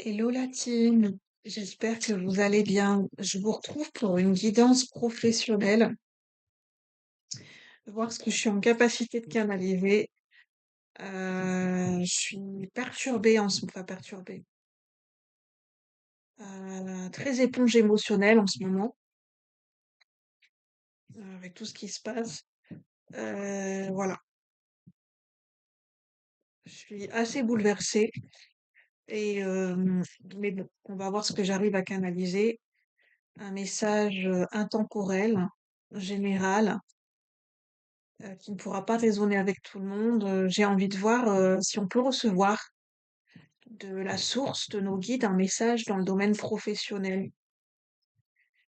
Hello la team, j'espère que vous allez bien. Je vous retrouve pour une guidance professionnelle, voir ce que je suis en capacité de canaliser. Je suis perturbée enfin perturbée, très éponge émotionnelle en ce moment, avec tout ce qui se passe. Voilà, je suis assez bouleversée mais bon, on va voir ce que j'arrive à canaliser. Un message intemporel, général, qui ne pourra pas résonner avec tout le monde. J'ai envie de voir si on peut recevoir de la source de nos guides un message dans le domaine professionnel.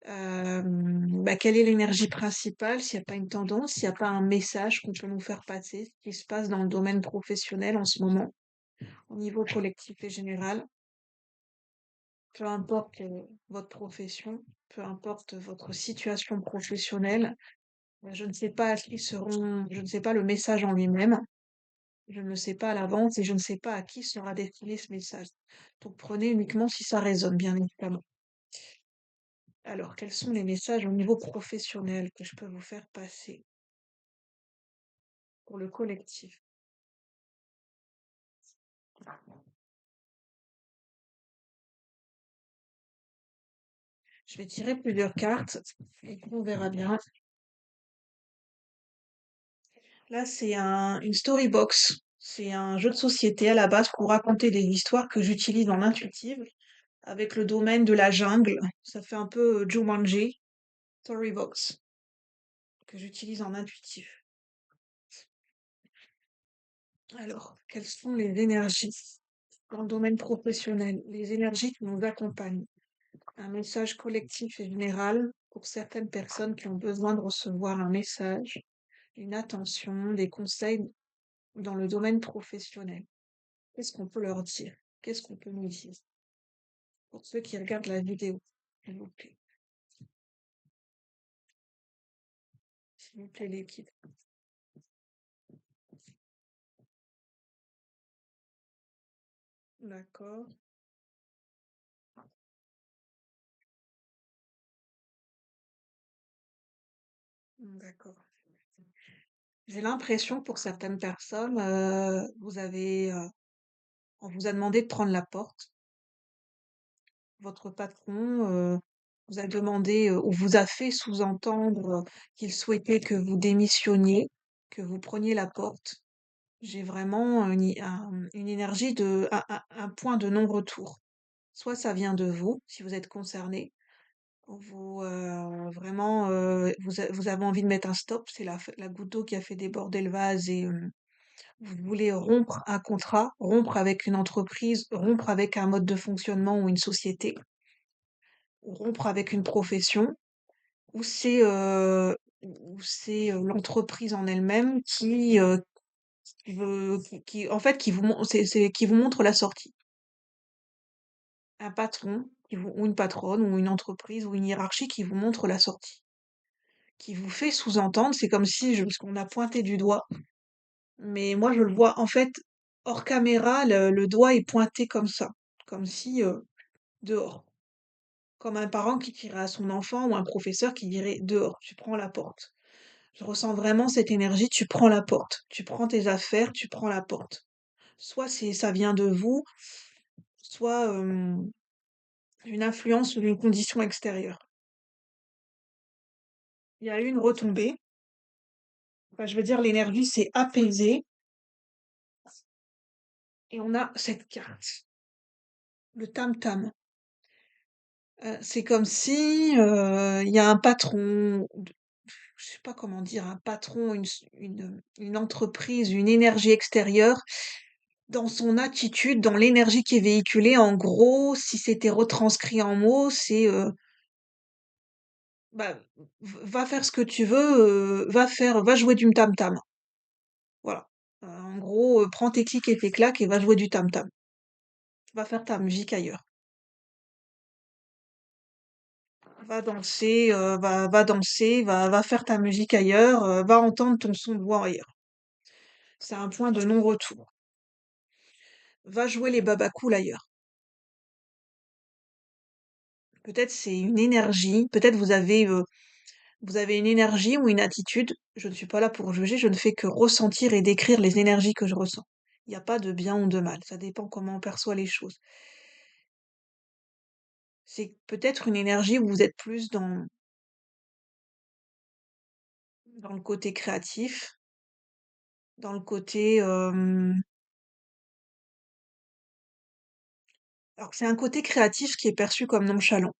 Quelle est l'énergie principale, s'il n'y a pas une tendance, s'il n'y a pas un message qu'on peut nous faire passer, ce qui se passe dans le domaine professionnel en ce moment, au niveau collectif et général, peu importe votre profession, peu importe votre situation professionnelle, je ne sais pas à qui seront, je ne sais pas le message en lui-même. Je ne le sais pas à l'avance et je ne sais pas à qui sera destiné ce message. Donc prenez uniquement si ça résonne, bien évidemment. Alors, quels sont les messages au niveau professionnel que je peux vous faire passer pour le collectif? Je vais tirer plusieurs cartes et puis on verra bien. Là, c'est une storybox. C'est un jeu de société à la base pour raconter des histoires que j'utilise en intuitive avec le domaine de la jungle. Ça fait un peu Jumanji, storybox, que j'utilise en intuitif. Alors, quelles sont les énergies dans le domaine professionnel, les énergies qui nous accompagnent? Un message collectif et général pour certaines personnes qui ont besoin de recevoir un message, une attention, des conseils dans le domaine professionnel. Qu'est-ce qu'on peut leur dire? Qu'est-ce qu'on peut nous dire? Pour ceux qui regardent la vidéo, s'il vous plaît. S'il vous plaît, l'équipe. D'accord, d'accord. J'ai l'impression pour certaines personnes, on vous a demandé de prendre la porte. Votre patron vous a demandé ou vous a fait sous-entendre qu'il souhaitait que vous démissionniez, que vous preniez la porte. J'ai vraiment une énergie un point de non-retour. Soit ça vient de vous, si vous êtes concerné, vous avez envie de mettre un stop, c'est la goutte d'eau qui a fait déborder le vase et vous voulez rompre un contrat, rompre avec une entreprise, rompre avec un mode de fonctionnement ou une société, ou rompre avec une profession, ou c'est l'entreprise en elle-même en fait, qui vous montre la sortie. Un patron ou une patronne ou une entreprise ou une hiérarchie qui vous montre la sortie, qui vous fait sous-entendre, c'est comme si parce qu'on a pointé du doigt, mais moi je le vois en fait hors caméra, le doigt est pointé comme ça, comme si dehors, comme un parent qui dirait à son enfant ou un professeur qui dirait dehors, tu prends la porte. Je ressens vraiment cette énergie, tu prends la porte, tu prends tes affaires, tu prends la porte. Soit ça vient de vous, soit une influence ou une condition extérieure. Il y a eu une retombée, enfin, je veux dire, l'énergie s'est apaisée et on a cette carte, le tam-tam. C'est comme si il y a un patron, je sais pas comment dire, un patron, une entreprise, une énergie extérieure dans son attitude, dans l'énergie qui est véhiculée, en gros, si c'était retranscrit en mots, c'est bah, va faire ce que tu veux, va jouer du tam-tam. Voilà. En gros, prends tes clics et tes claques et va jouer du tam-tam. Va faire ta musique ailleurs. Va danser, va faire ta musique ailleurs, va entendre ton son de voix ailleurs. C'est un point de non-retour. Va jouer les babacools ailleurs. Peut-être c'est une énergie, peut-être vous avez une énergie ou une attitude, je ne suis pas là pour juger, je ne fais que ressentir et décrire les énergies que je ressens. Il n'y a pas de bien ou de mal, ça dépend comment on perçoit les choses. C'est peut-être une énergie où vous êtes plus dans le côté créatif, dans le côté, alors c'est un côté créatif qui est perçu comme nonchalant.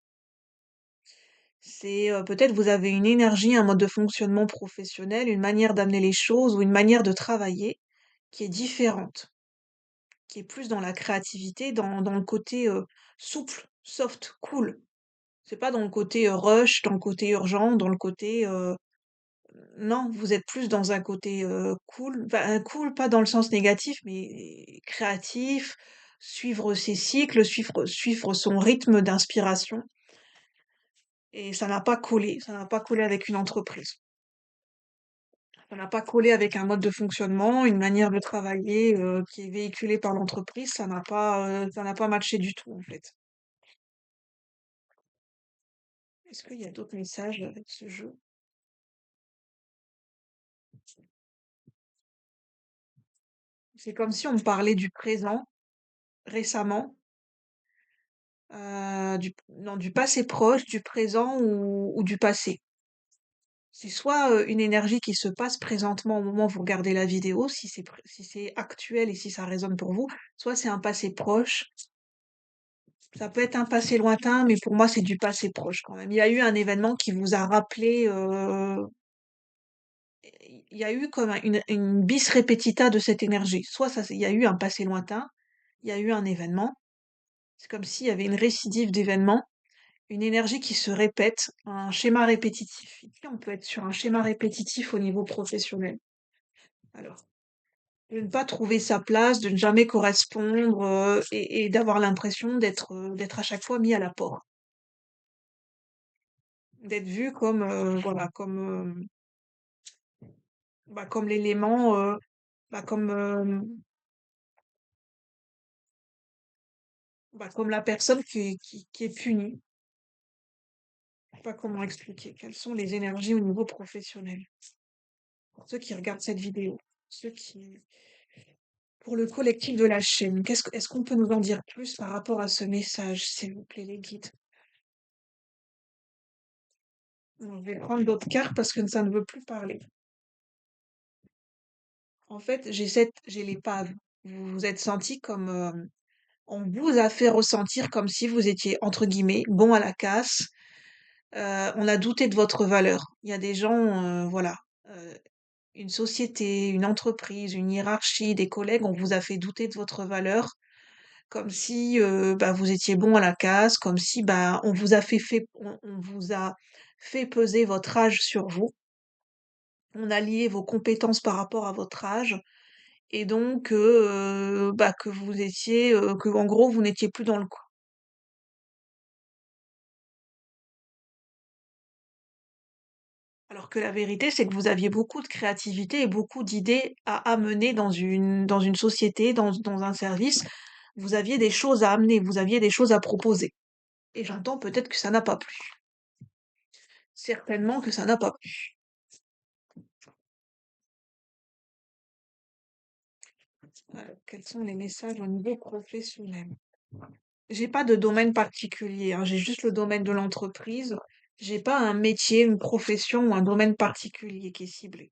C'est, peut-être vous avez une énergie, un mode de fonctionnement professionnel, une manière d'amener les choses ou une manière de travailler qui est différente, qui est plus dans la créativité, dans le côté, souple, soft, cool. C'est pas dans le côté, rush, dans le côté urgent, dans le côté, non, vous êtes plus dans un côté, cool, enfin, cool pas dans le sens négatif, mais créatif, suivre ses cycles, suivre son rythme d'inspiration et ça n'a pas collé avec une entreprise. Ça n'a pas collé avec un mode de fonctionnement, une manière de travailler, qui est véhiculée par l'entreprise, ça n'a pas matché du tout, en fait. Est-ce qu'il y a d'autres messages avec ce jeu? C'est comme si on me parlait du présent, récemment, du passé proche, du présent ou du passé. C'est soit, une énergie qui se passe présentement au moment où vous regardez la vidéo, si c'est actuel et si ça résonne pour vous, soit c'est un passé proche. Ça peut être un passé lointain, mais pour moi, c'est du passé proche quand même. Il y a eu un événement qui vous a rappelé, il y a eu comme une bis repetita de cette énergie. Soit ça, il y a eu un passé lointain, il y a eu un événement. C'est comme s'il y avait une récidive d'événements, une énergie qui se répète, un schéma répétitif. Ici, on peut être sur un schéma répétitif au niveau professionnel. Alors, de ne pas trouver sa place, de ne jamais correspondre, et d'avoir l'impression d'être à chaque fois mis à la porte. D'être vu comme, voilà, comme l'élément, comme, comme la personne qui est punie. Je sais pas comment expliquer. Quelles sont les énergies au niveau professionnel? Pour ceux qui regardent cette vidéo, ceux qui pour le collectif de la chaîne, est-ce qu'on peut nous en dire plus par rapport à ce message, s'il vous plaît, les guides? Bon, je vais prendre d'autres cartes parce que ça ne veut plus parler. En fait, j'ai l'épave. Vous vous êtes senti comme, on vous a fait ressentir comme si vous étiez, entre guillemets, «bon à la casse». On a douté de votre valeur. Il y a des gens, voilà, heu, une société, une entreprise, une hiérarchie, des collègues, on vous a fait douter de votre valeur, comme si, vous étiez bon à la casse, comme si, on vous a fait peser votre âge sur vous. On a lié vos compétences par rapport à votre âge et donc que vous étiez, qu'en gros, vous n'étiez plus dans le coup. Alors que la vérité, c'est que vous aviez beaucoup de créativité et beaucoup d'idées à amener dans une société, dans un service. Vous aviez des choses à amener, vous aviez des choses à proposer. Et j'entends peut-être que ça n'a pas plu. Certainement que ça n'a pas plu. Quels sont les messages au niveau professionnel? J'ai pas de domaine particulier, hein, j'ai juste le domaine de l'entreprise. J'ai pas un métier, une profession ou un domaine particulier qui est ciblé.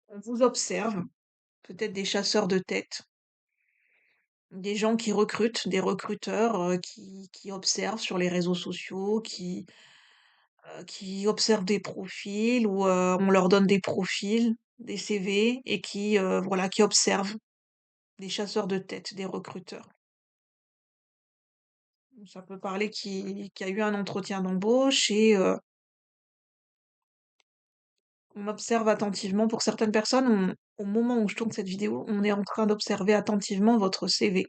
On vous observe, peut-être des chasseurs de tête. Des gens qui recrutent, des recruteurs, qui observent sur les réseaux sociaux, qui observent des profils ou, on leur donne des profils, des CV et voilà, qui observent. Des chasseurs de tête, des recruteurs. Ça peut parler qui a eu un entretien d'embauche et on observe attentivement. Pour certaines personnes, au moment où je tourne cette vidéo, on est en train d'observer attentivement votre CV.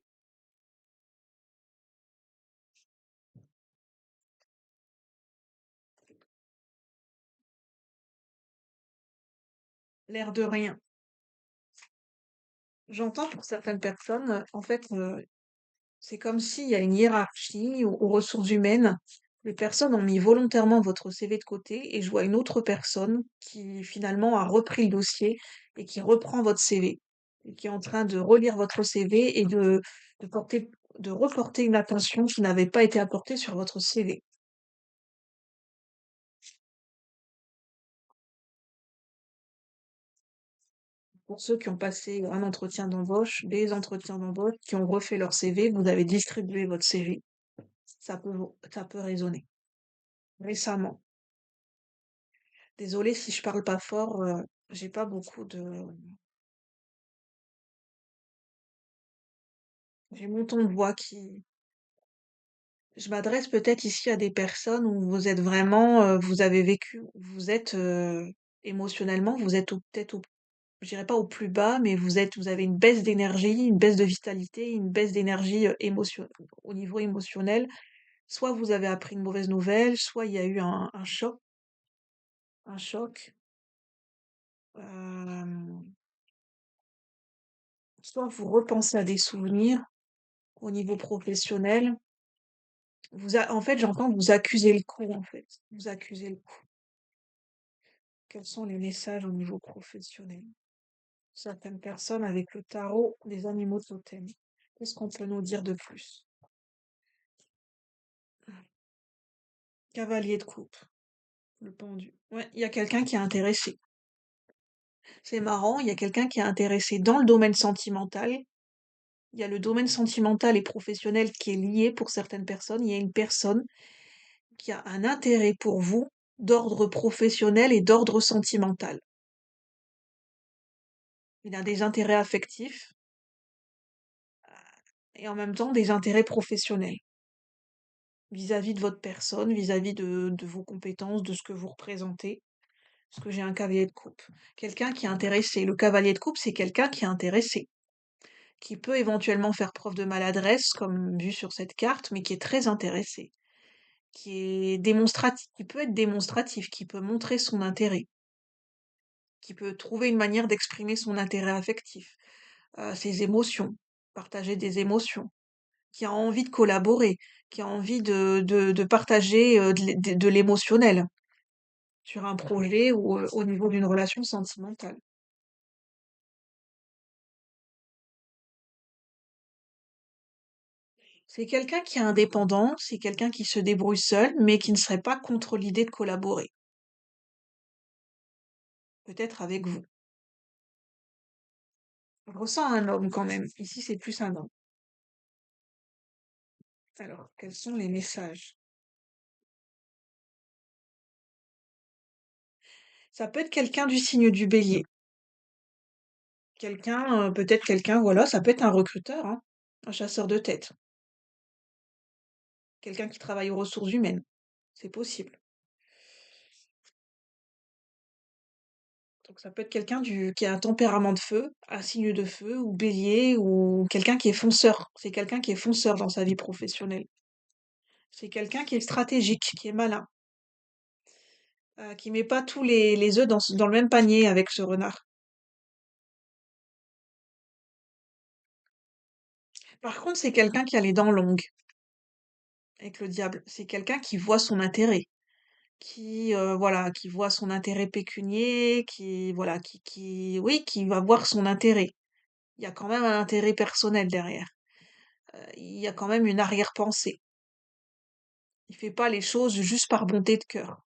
L'air de rien. J'entends pour certaines personnes, en fait, C'est comme s'il y a une hiérarchie aux ressources humaines. Les personnes ont mis volontairement votre CV de côté et je vois une autre personne qui finalement a repris le dossier et qui reprend votre CV et qui est en train de relire votre CV et de porter, de reporter une attention qui n'avait pas été apportée sur votre CV. Pour ceux qui ont passé un entretien d'embauche, des entretiens d'embauche, qui ont refait leur CV, vous avez distribué votre CV. Ça peut résonner. Récemment. Désolée si je parle pas fort, j'ai pas beaucoup de j'ai mon ton de voix qui je m'adresse peut-être ici à des personnes où vous êtes vraiment, vous avez vécu, vous êtes, émotionnellement, vous êtes peut-être au je dirais pas au plus bas, mais vous avez une baisse d'énergie, une baisse de vitalité, une baisse d'énergie, au niveau émotionnel. Soit vous avez appris une mauvaise nouvelle, soit il y a eu un choc, hem, soit vous repensez à des souvenirs au niveau professionnel. En fait, j'entends vous accuser le coup, en fait. Vous accusez le coup. Quels sont les messages au niveau professionnel? Certaines personnes avec le tarot des animaux totems. Qu'est-ce qu'on peut nous dire de plus? Cavalier de coupe, le pendu. Ouais, il y a quelqu'un qui est intéressé. C'est marrant, il y a quelqu'un qui est intéressé dans le domaine sentimental. Il y a le domaine sentimental et professionnel qui est lié pour certaines personnes. Il y a une personne qui a un intérêt pour vous d'ordre professionnel et d'ordre sentimental. Il a des intérêts affectifs et en même temps des intérêts professionnels vis-à-vis de votre personne, vis-à-vis de vos compétences, de ce que vous représentez. Parce que j'ai un cavalier de coupe. Quelqu'un qui est intéressé. Le cavalier de coupe, c'est quelqu'un qui est intéressé, qui peut éventuellement faire preuve de maladresse, comme vu sur cette carte, mais qui est très intéressé, qui est démonstratif, qui peut être démonstratif, qui peut montrer son intérêt, qui peut trouver une manière d'exprimer son intérêt affectif, ses émotions, partager des émotions, qui a envie de collaborer, qui a envie de partager de l'émotionnel sur un projet ou au niveau d'une relation sentimentale. C'est quelqu'un qui est indépendant, c'est quelqu'un qui se débrouille seul, mais qui ne serait pas contre l'idée de collaborer, peut-être avec vous. Je ressens un homme quand même. Ici, c'est plus un homme. Alors, quels sont les messages? Ça peut être quelqu'un du signe du bélier. Quelqu'un, peut-être quelqu'un, voilà, ça peut être un recruteur, hein, un chasseur de tête. Quelqu'un qui travaille aux ressources humaines. C'est possible. Donc ça peut être quelqu'un qui a un tempérament de feu, un signe de feu, ou bélier, ou quelqu'un qui est fonceur. C'est quelqu'un qui est fonceur dans sa vie professionnelle. C'est quelqu'un qui est stratégique, qui est malin, qui met pas tous les œufs dans le même panier avec ce renard. Par contre, c'est quelqu'un qui a les dents longues avec le diable. C'est quelqu'un qui voit son intérêt, qui voilà, qui voit son intérêt pécunier, qui voilà, oui, qui va voir son intérêt. Il y a quand même un intérêt personnel derrière. Il y a quand même une arrière-pensée. Il fait pas les choses juste par bonté de cœur.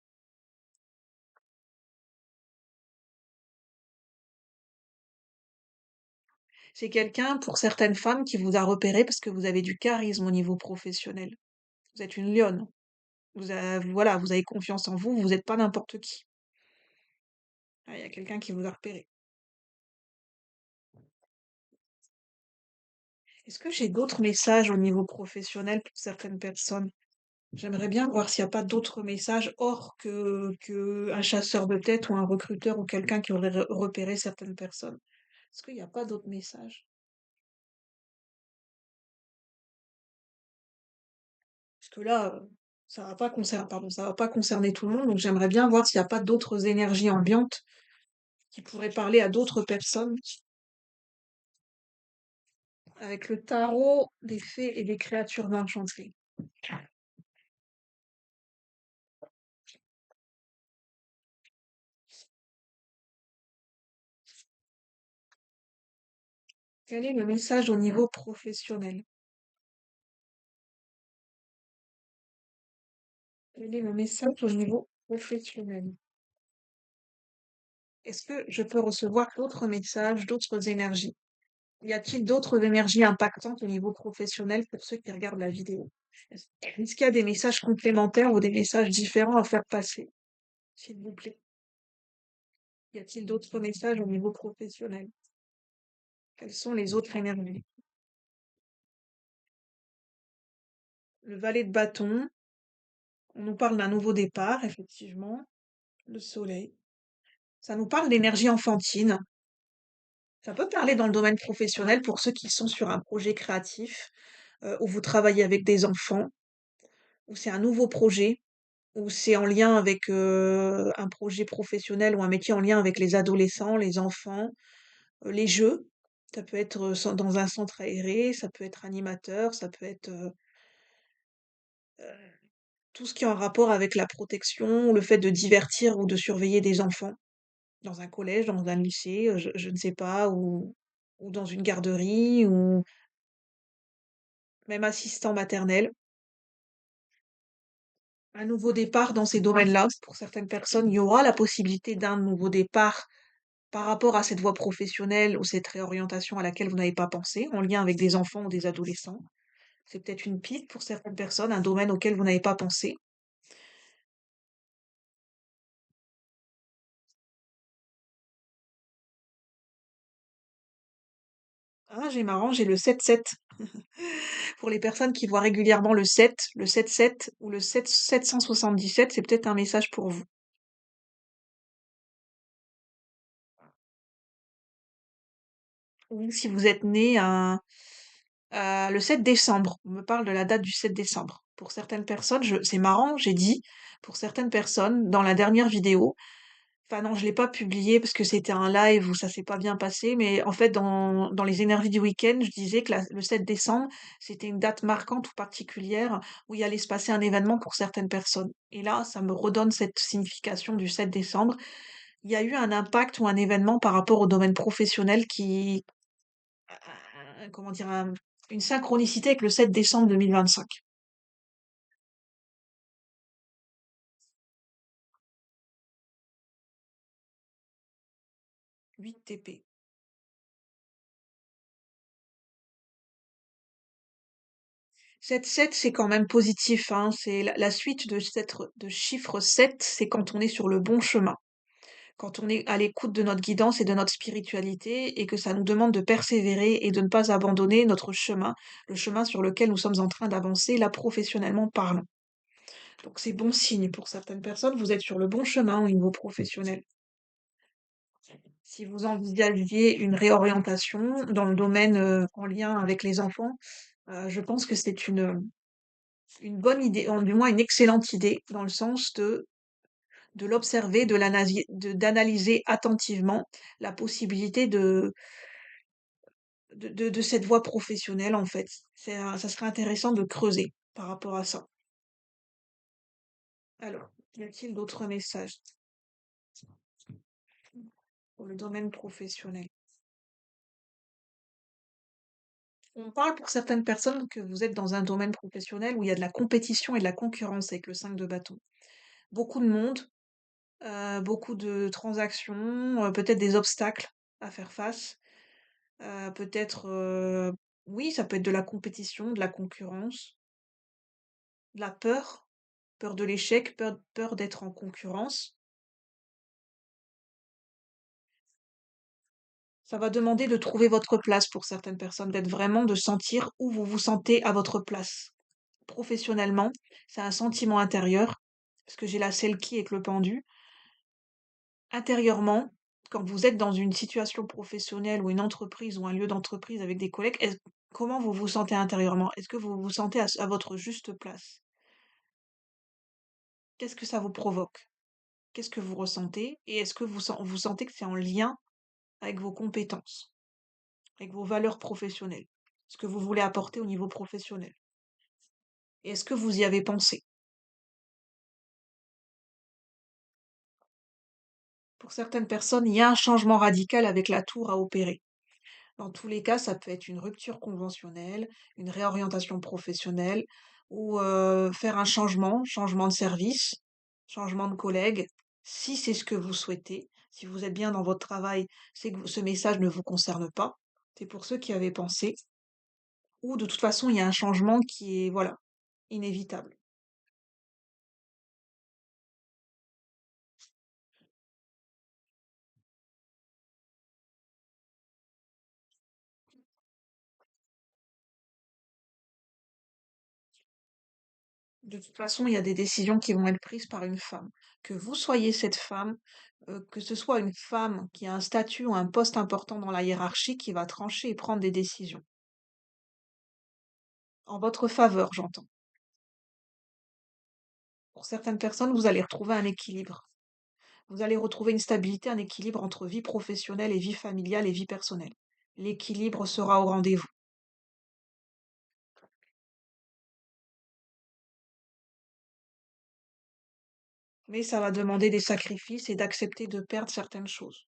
C'est quelqu'un, pour certaines femmes, qui vous a repéré parce que vous avez du charisme au niveau professionnel. Vous êtes une lionne. Voilà, vous avez confiance en vous, vous n'êtes pas n'importe qui. Ah, il y a quelqu'un qui vous a repéré. Est-ce que j'ai d'autres messages au niveau professionnel pour certaines personnes? J'aimerais bien voir s'il n'y a pas d'autres messages hors que un chasseur de tête ou un recruteur ou quelqu'un qui aurait repéré certaines personnes. Est-ce qu'il n'y a pas d'autres messages? Parce que là, ça va pas concerner tout le monde, donc j'aimerais bien voir s'il n'y a pas d'autres énergies ambiantes qui pourraient parler à d'autres personnes avec le tarot des fées et des créatures enchantées. Quel est le message au niveau professionnel? Quel est le message au niveau professionnel? Est-ce que je peux recevoir d'autres messages, d'autres énergies? Y a-t-il d'autres énergies impactantes au niveau professionnel pour ceux qui regardent la vidéo? Est-ce qu'il y a des messages complémentaires ou des messages différents à faire passer, s'il vous plaît? Y a-t-il d'autres messages au niveau professionnel? Quelles sont les autres énergies? Le valet de bâton, on nous parle d'un nouveau départ, effectivement. Le soleil. Ça nous parle d'énergie enfantine. Ça peut parler dans le domaine professionnel pour ceux qui sont sur un projet créatif, où vous travaillez avec des enfants, où c'est un nouveau projet, où c'est en lien avec un projet professionnel ou un métier en lien avec les adolescents, les enfants, les jeux. Ça peut être dans un centre aéré, ça peut être animateur, ça peut être tout ce qui est en rapport avec la protection, le fait de divertir ou de surveiller des enfants. Dans un collège, dans un lycée, je ne sais pas, ou dans une garderie, ou même assistant maternel. Un nouveau départ dans ces domaines-là, pour certaines personnes, il y aura la possibilité d'un nouveau départ par rapport à cette voie professionnelle ou cette réorientation à laquelle vous n'avez pas pensé, en lien avec des enfants ou des adolescents. C'est peut-être une piste pour certaines personnes, un domaine auquel vous n'avez pas pensé. Ah, j'ai marrant, j'ai le 7-7. Pour les personnes qui voient régulièrement le 7-7 ou le 777, c'est peut-être un message pour vous. Ou si vous êtes né le 7 décembre, on me parle de la date du 7 décembre. Pour certaines personnes, c'est marrant, j'ai dit, pour certaines personnes, dans la dernière vidéo, enfin non, je l'ai pas publié parce que c'était un live où ça s'est pas bien passé, mais en fait, dans les énergies du week-end, je disais que le 7 décembre, c'était une date marquante ou particulière où il allait se passer un événement pour certaines personnes. Et là, ça me redonne cette signification du 7 décembre. Il y a eu un impact ou un événement par rapport au domaine professionnel comment dire, une synchronicité avec le 7 décembre 2025. 8 TP. 7-7, c'est quand même positif, hein. C'est la suite de chiffre 7, c'est quand on est sur le bon chemin. Quand on est à l'écoute de notre guidance et de notre spiritualité et que ça nous demande de persévérer et de ne pas abandonner notre chemin, le chemin sur lequel nous sommes en train d'avancer, là, professionnellement parlant. Donc c'est bon signe pour certaines personnes, vous êtes sur le bon chemin au niveau professionnel. Si vous envisagiez une réorientation dans le domaine, en lien avec les enfants, je pense que c'est une bonne idée, du moins une excellente idée, dans le sens de l'observer, d'analyser attentivement la possibilité de cette voie professionnelle, en fait. Ça serait intéressant de creuser par rapport à ça. Alors, y a-t-il d'autres messages pour le domaine professionnel? On parle pour certaines personnes que vous êtes dans un domaine professionnel où il y a de la compétition et de la concurrence avec le 5 de bâton. Beaucoup de monde, beaucoup de transactions, peut-être des obstacles à faire face, peut-être, oui, ça peut être de la compétition, de la concurrence, de la peur, peur de l'échec, peur d'être en concurrence. Ça va demander de trouver votre place pour certaines personnes, d'être vraiment de sentir où vous vous sentez à votre place. Professionnellement, c'est un sentiment intérieur, parce que j'ai la qui avec le pendu. Intérieurement, quand vous êtes dans une situation professionnelle ou une entreprise ou un lieu d'entreprise avec des collègues, comment vous vous sentez intérieurement? Est-ce que vous vous sentez à votre juste place? Qu'est-ce que ça vous provoque? Qu'est-ce que vous ressentez? Et est-ce que vous sentez que c'est en lien avec vos compétences, avec vos valeurs professionnelles? ce que vous voulez apporter au niveau professionnel. Et est-ce que vous y avez pensé? Pour certaines personnes, il y a un changement radical avec la tour à opérer. Dans tous les cas, ça peut être une rupture conventionnelle, une réorientation professionnelle ou faire un changement de service, changement de collègue. Si c'est ce que vous souhaitez, si vous êtes bien dans votre travail, c'est que ce message ne vous concerne pas. C'est pour ceux qui avaient pensé. Ou de toute façon, il y a un changement qui est, voilà, inévitable. De toute façon, il y a des décisions qui vont être prises par une femme. Que vous soyez cette femme, que ce soit une femme qui a un statut ou un poste important dans la hiérarchie qui va trancher et prendre des décisions. En votre faveur, j'entends. Pour certaines personnes, vous allez retrouver un équilibre. Vous allez retrouver une stabilité, un équilibre entre vie professionnelle et vie familiale et vie personnelle. L'équilibre sera au rendez-vous. Mais ça va demander des sacrifices et d'accepter de perdre certaines choses.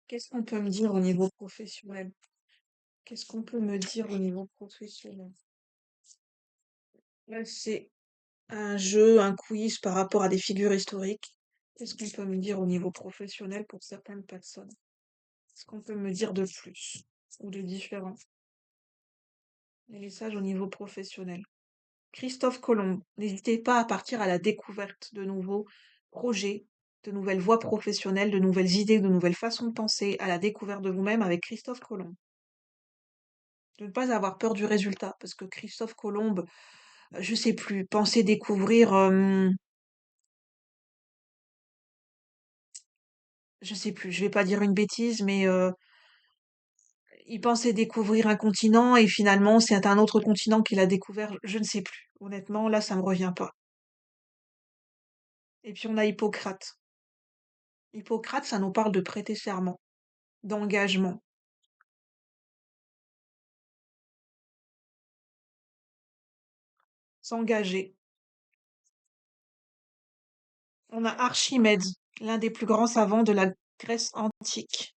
Qu'est-ce qu'on peut me dire au niveau professionnel? Qu'est-ce qu'on peut me dire au niveau professionnel? Là, c'est un jeu, un quiz par rapport à des figures historiques. Qu'est-ce qu'on peut me dire au niveau professionnel pour certaines personnes? Qu'est-ce qu'on peut me dire de plus ou de différent? Les messages au niveau professionnel. Christophe Colomb, n'hésitez pas à partir à la découverte de nouveaux projets, de nouvelles voies professionnelles, de nouvelles idées, de nouvelles façons de penser, à la découverte de vous-même avec Christophe Colomb. De ne pas avoir peur du résultat, parce que Christophe Colomb, je sais plus, pensez découvrir, je sais plus, je vais pas dire une bêtise, mais il pensait découvrir un continent et finalement c'est un autre continent qu'il a découvert, je ne sais plus. Honnêtement, là, ça me revient pas. Et puis on a Hippocrate. Hippocrate, ça nous parle de prêter serment, d'engagement, s'engager. On a Archimède, l'un des plus grands savants de la Grèce antique.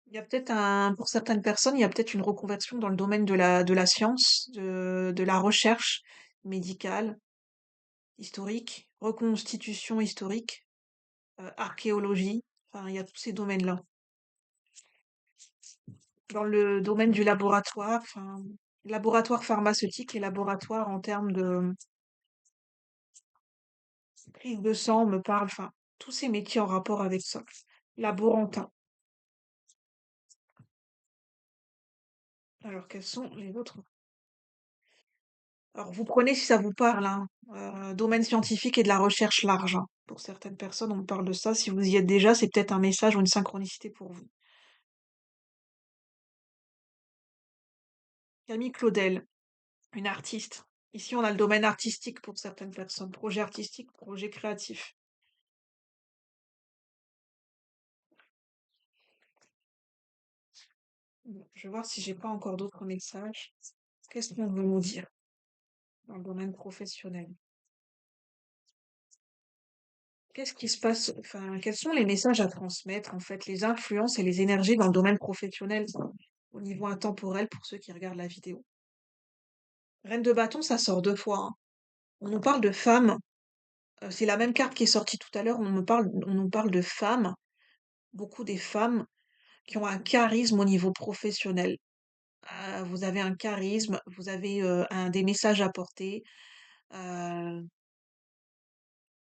Il y a peut-être pour certaines personnes, il y a peut-être une reconversion dans le domaine de la science, de la recherche médicale, historique, reconstitution historique, archéologie. Enfin, il y a tous ces domaines-là. Dans le domaine du laboratoire, enfin, laboratoire pharmaceutique et laboratoire en termes de prise de sang me parle, enfin, tous ces métiers en rapport avec ça. Laborantin. Alors, quels sont les autres? Alors, vous prenez si ça vous parle, hein, domaine scientifique et de la recherche large, hein. Pour certaines personnes, on me parle de ça. Si vous y êtes déjà, c'est peut-être un message ou une synchronicité pour vous. Camille Claudel, une artiste. Ici, on a le domaine artistique pour certaines personnes. Projet artistique, projet créatif. Bon, je vais voir si j'ai pas encore d'autres messages. Qu'est-ce qu'on veut nous dire dans le domaine professionnel? Qu'est-ce qui se passe, enfin, quels sont les messages à transmettre, en fait, les influences et les énergies dans le domaine professionnel au niveau intemporel pour ceux qui regardent la vidéo? Reine de bâton, ça sort deux fois, hein. On nous parle de femmes, c'est la même carte qui est sortie tout à l'heure, on nous parle de femmes, beaucoup des femmes qui ont un charisme au niveau professionnel. Vous avez un charisme, vous avez des messages à porter, euh,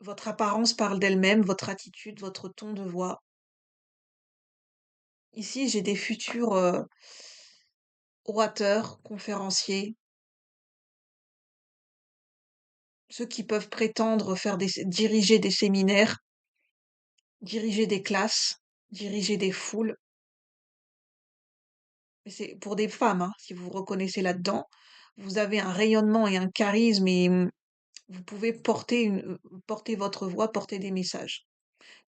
votre apparence parle d'elle-même, votre attitude, votre ton de voix. Ici, j'ai des futurs orateurs, conférenciers, ceux qui peuvent prétendre diriger des séminaires, diriger des classes. diriger des foules. Mais c'est pour des femmes, hein, si vous vous reconnaissez là-dedans. Vous avez un rayonnement et un charisme et vous pouvez porter votre voix, porter des messages,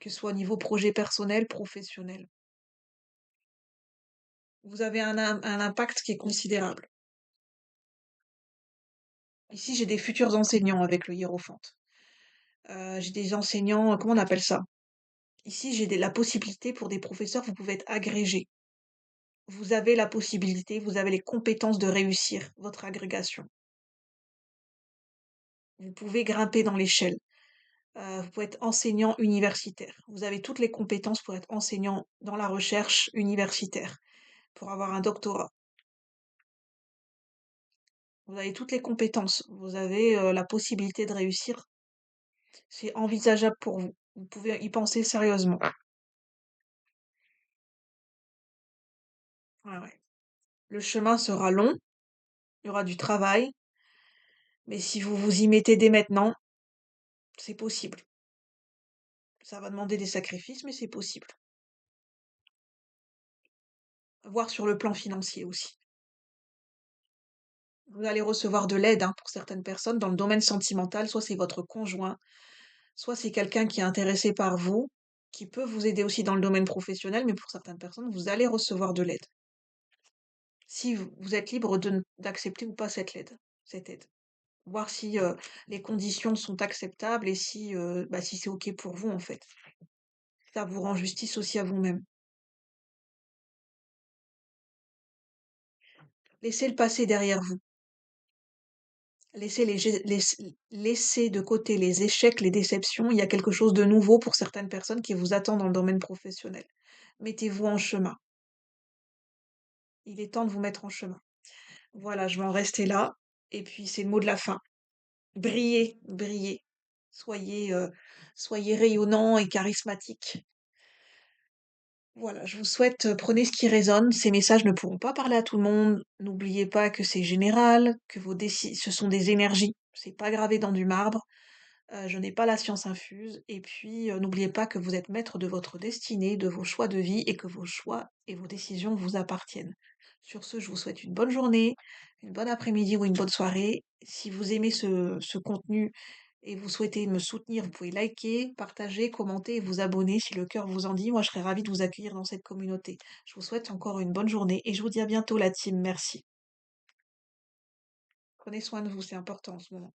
que ce soit au niveau projet personnel, professionnel. Vous avez un impact qui est considérable. Ici, j'ai des futurs enseignants avec le hiérophante. J'ai des enseignants, comment on appelle ça? Ici, la possibilité pour des professeurs, vous pouvez être agrégé. Vous avez la possibilité, vous avez les compétences de réussir votre agrégation. Vous pouvez grimper dans l'échelle. Vous pouvez être enseignant universitaire. Vous avez toutes les compétences pour être enseignant dans la recherche universitaire, pour avoir un doctorat. Vous avez toutes les compétences. Vous avez la possibilité de réussir. C'est envisageable pour vous. Vous pouvez y penser sérieusement. Ouais, ouais. Le chemin sera long, il y aura du travail, mais si vous vous y mettez dès maintenant, c'est possible. Ça va demander des sacrifices, mais c'est possible. Voir sur le plan financier aussi. Vous allez recevoir de l'aide, hein, pour certaines personnes dans le domaine sentimental, soit c'est votre conjoint, soit c'est quelqu'un qui est intéressé par vous, qui peut vous aider aussi dans le domaine professionnel, mais pour certaines personnes, vous allez recevoir de l'aide. Si vous êtes libre d'accepter ou pas cette aide. Voir si les conditions sont acceptables et si, bah, si c'est OK pour vous, en fait. Ça vous rend justice aussi à vous-même. Laissez le passé derrière vous. Laissez de côté les échecs, les déceptions. Il y a quelque chose de nouveau pour certaines personnes qui vous attend dans le domaine professionnel. Mettez-vous en chemin. Il est temps de vous mettre en chemin. Voilà, je vais en rester là. Et puis, c'est le mot de la fin. Brillez, brillez. Soyez rayonnant et charismatique. Voilà, je vous souhaite, prenez ce qui résonne. Ces messages ne pourront pas parler à tout le monde. N'oubliez pas que c'est général, que ce sont des énergies. C'est pas gravé dans du marbre. Je n'ai pas la science infuse. Et puis, n'oubliez pas que vous êtes maître de votre destinée, de vos choix de vie et que vos choix et vos décisions vous appartiennent. Sur ce, je vous souhaite une bonne journée, une bonne après-midi ou une bonne soirée. Si vous aimez ce contenu et vous souhaitez me soutenir, vous pouvez liker, partager, commenter et vous abonner si le cœur vous en dit. Moi, je serais ravie de vous accueillir dans cette communauté. Je vous souhaite encore une bonne journée et je vous dis à bientôt, la team. Merci. Prenez soin de vous, c'est important en ce moment.